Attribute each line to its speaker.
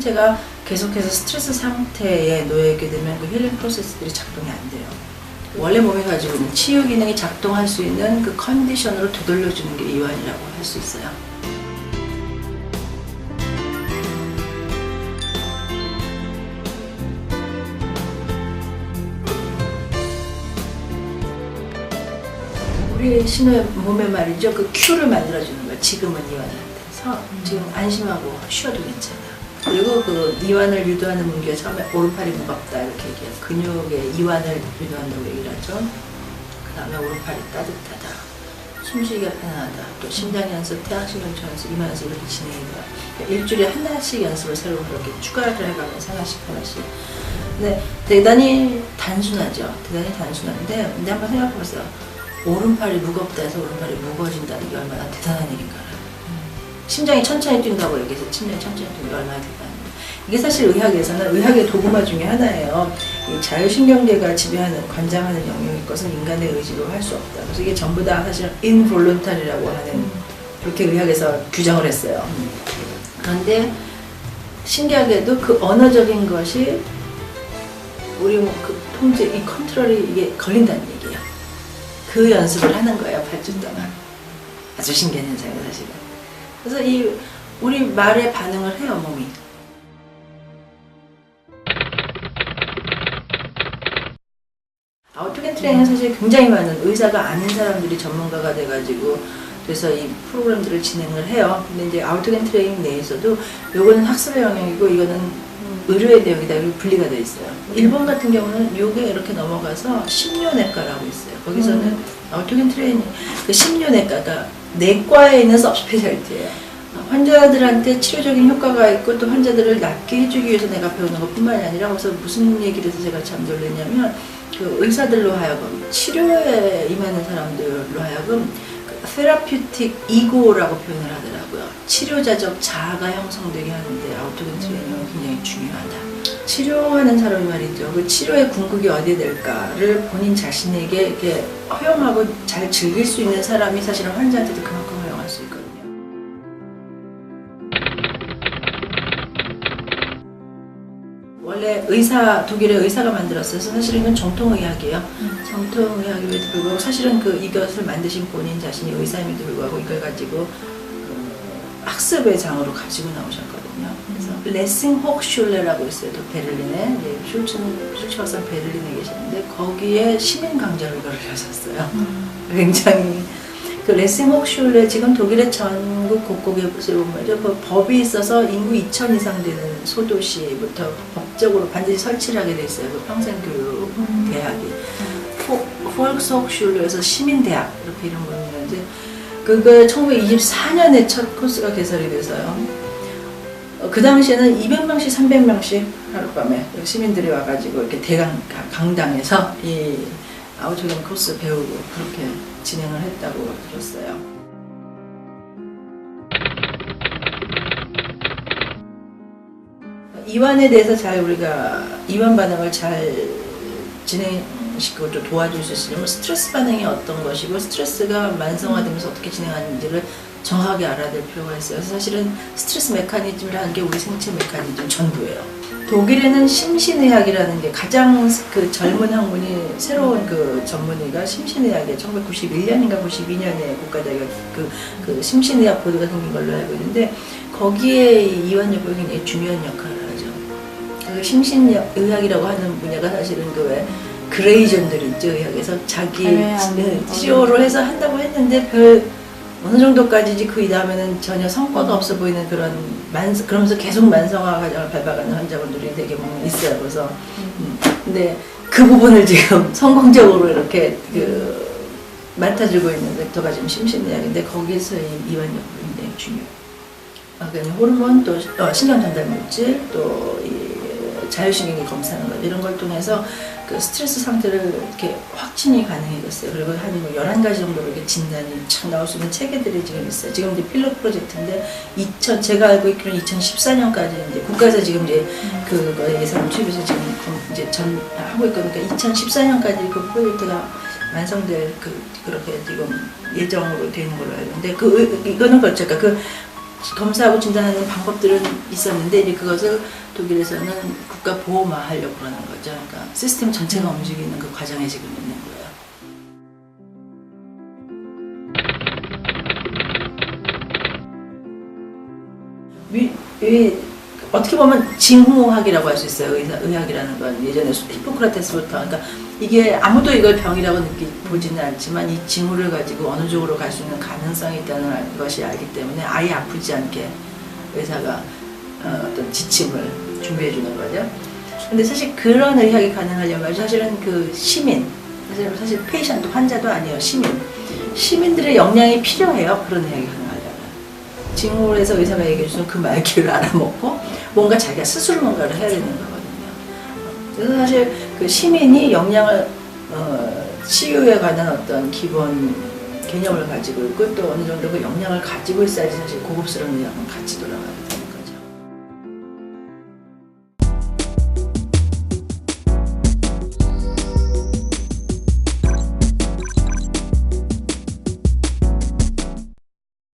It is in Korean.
Speaker 1: 상태가 계속해서 스트레스 상태에 놓여있게 되면 그 힐링 프로세스들이 작동이 안 돼요. 원래 몸이 가지고 있는 치유 기능이 작동할 수 있는 그 컨디션으로 되돌려주는 게 이완이라고 할 수 있어요. 우리 신의 몸에 말이죠. 그 큐를 만들어주는 거야. 지금은 이완 상태에서 지금 안심하고 쉬어도 괜찮아. 그리고 그 이완을 유도하는 문제가 처음에 오른팔이 무겁다 이렇게 얘기해요. 근육의 이완을 유도한다고 얘기를 하죠. 그 다음에 오른팔이 따뜻하다, 숨쉬기가 편안하다, 또 심장 연습, 태양신경청 연습, 이만 연습 이렇게 진행이 돼요. 그러니까 일주일에 하나씩 연습을 새로 그렇게 추가를 해가면서 하나씩. 근데 대단히 단순하죠. 대단히 단순한데 근데 한번 생각해보세요. 오른팔이 무겁다 해서 오른팔이 무거워진다는 게 얼마나 대단한 일인가를. 심장이 천천히 뛴다고 얘기해서 심장이 천천히 뛰는 게 얼마나 대단한 거예요. 이게 사실 의학에서는 의학의 도구마 중에 하나예요. 이 자율신경계가 지배하는, 관장하는 영역일 것은 인간의 의지로 할 수 없다. 그래서 이게 전부 다 사실 인볼론타리라고 하는, 그렇게 의학에서 규정을 했어요. 그런데 신기하게도 그 언어적인 것이 우리 그 통제, 이 컨트롤이 이게 걸린다는 얘기예요. 그 연습을 하는 거예요, 8주 동안. 아주 신기한 현상이에요, 사실은. 그래서 이 우리 말에 반응을 해요, 몸이. 아우토겐 트레이닝은 사실 굉장히 많은 의사가 아닌 사람들이 전문가가 돼가지고 그래서 이 프로그램들을 진행을 해요. 근데 이제 아우토겐 트레이닝 내에서도 요거는 학습의 영역이고 이거는 의료의 내용이다 이렇게 분리가 돼 있어요. 일본 같은 경우는 요게 이렇게 넘어가서 심료내과라고 있어요. 거기서는 아우토겐 트레이닝, 그 심료내과가 내과에 있는 서브스페셜리티예요. 환자들한테 치료적인 효과가 있고 또 환자들을 낫게 해주기 위해서 내가 배우는 것뿐만이 아니라 그래서 무슨 얘기를 해서 제가 참 놀랐냐면 그 의사들로 하여금 치료에 임하는 사람들로 하여금 그 테라퓨틱 이고라고 표현을 하더라고요. 치료자적 자아가 형성되게 하는데 아우토겐 트레이닝은 굉장히 중요하다. 치료하는 사람이 말이죠. 그 치료의 궁극이 어디에 될까를 본인 자신에게 이렇게 허용하고 잘 즐길 수 있는 사람이 사실은 환자한테도 그만큼 허용할 수 있거든요. 원래 독일의 의사가 만들었어요. 사실은 이건 정통의학이에요. 정통의학임에도 불구하고 사실은 이것을 만드신 본인 자신이 의사임에도 불구하고 이걸 가지고 학습의 장으로 가지고 나오셨거든요. 그래서 레싱 혹슐레라고 있어요. 또 베를린에 슐츠 박사 베를린에 계시는데 거기에 시민 강좌를 이걸 하셨어요. 굉장히 그 레싱 혹슐레 지금 독일의 전국 곳곳에 보면 그 법이 있어서 인구 2,000 이상 되는 소도시부터 법적으로 반드시 설치를 하게 돼 있어요. 그 평생교육 대학이 폴크스호chschul에서 시민대학 이렇게 이름을 부르는데 그게 1924년에 첫 코스가 개설이 돼서요. 그 당시에는 200명씩 300명씩 하룻밤에 시민들이 와가지고 이렇게 강당에서 이 아우토겐 코스 배우고 그렇게 진행을 했다고 들었어요. 이완에 대해서 잘 우리가 이완 반응을 잘 진행시키고 또 도와줄 수 있으려면 스트레스 반응이 어떤 것이고 스트레스가 만성화되면서 어떻게 진행하는지를 정확하게 알아야 될 필요가 있어요. 그래서 사실은 스트레스 메커니즘이라는 게 우리 생체 메커니즘 전부예요. 독일에는 심신의학이라는 게 가장 그 젊은 학문이 새로운 그 전문의가 심신의학이에요. 1991년인가 92년에 국가대학 그 심신의학 보드가 생긴 걸로 알고 있는데 거기에 이완 요법이 굉장히 중요한 역할을 하죠. 그 심신의학이라고 하는 분야가 사실은 그 왜 그레이존들 있죠. 의학에서 자기 치료를 해서 한다고 했는데 어느 정도까지지 그 다음에는 전혀 성과가 없어 보이는 그러면서 계속 만성화 과정을 밟아가는 환자분들이 되게 있어요. 그래서 근데 그 부분을 지금 성공적으로 이렇게 맡아주고 있는 섹터가 지금 심신의학인데 거기서 이완 요법이 굉장히 중요해요. 그러니까 호르몬 또 신경 전달 물질 또 자율신경이 검사하는 것 이런 걸 통해서 그 스트레스 상태를 이렇게 확진이 가능해졌어요. 그리고 한 11가지 정도로 이렇게 진단이 참 나올 수 있는 체계들이 지금 있어요. 지금 이제 필럿 프로젝트인데 제가 알고 있기로는 2014년까지 이제 국가에서 지금 이제 그거 예산을 투입해서 지금 이제 하고 있거든요. 그러니까 2014년까지 그 프로젝트가 완성될 그렇게 지금 예정으로 되어 있는 걸로 알고 있는데 이거는 그렇죠. 그러니까 검사하고 진단하는 방법들은 있었는데 이제 그것을 독일에서는 국가 보험화하려고 그러는 거죠. 그러니까 시스템 전체가 움직이는 그 과정에 지금 있는 거예요. 어떻게 보면 징후학이라고 할 수 있어요. 의학이라는 건 예전에 히포크라테스부터. 그러니까 이게 아무도 이걸 병이라고 보지는 않지만 이 징후를 가지고 어느 쪽으로 갈 수 있는 가능성이 있다는 것이 알기 때문에 아예 아프지 않게 의사가 어떤 지침을 준비해 주는 거죠. 근데 사실 그런 의학이 가능하려면 사실은 그 시민, 사실 페이션트 환자도 아니에요. 시민들의 역량이 필요해요. 그런 의학이 가능하려면. 징후를 해서 의사가 얘기해 주는 그 말귀를 알아먹고 뭔가 자기가 스스로 뭔가를 해야 되는 거거든요. 그래서 사실 그 시민이 역량을 치유에 관한 어떤 기본 개념을 가지고 있고 또 어느 정도 그 역량을 가지고 있어야지 사실 고급스러운 의학은 같이 돌아가요.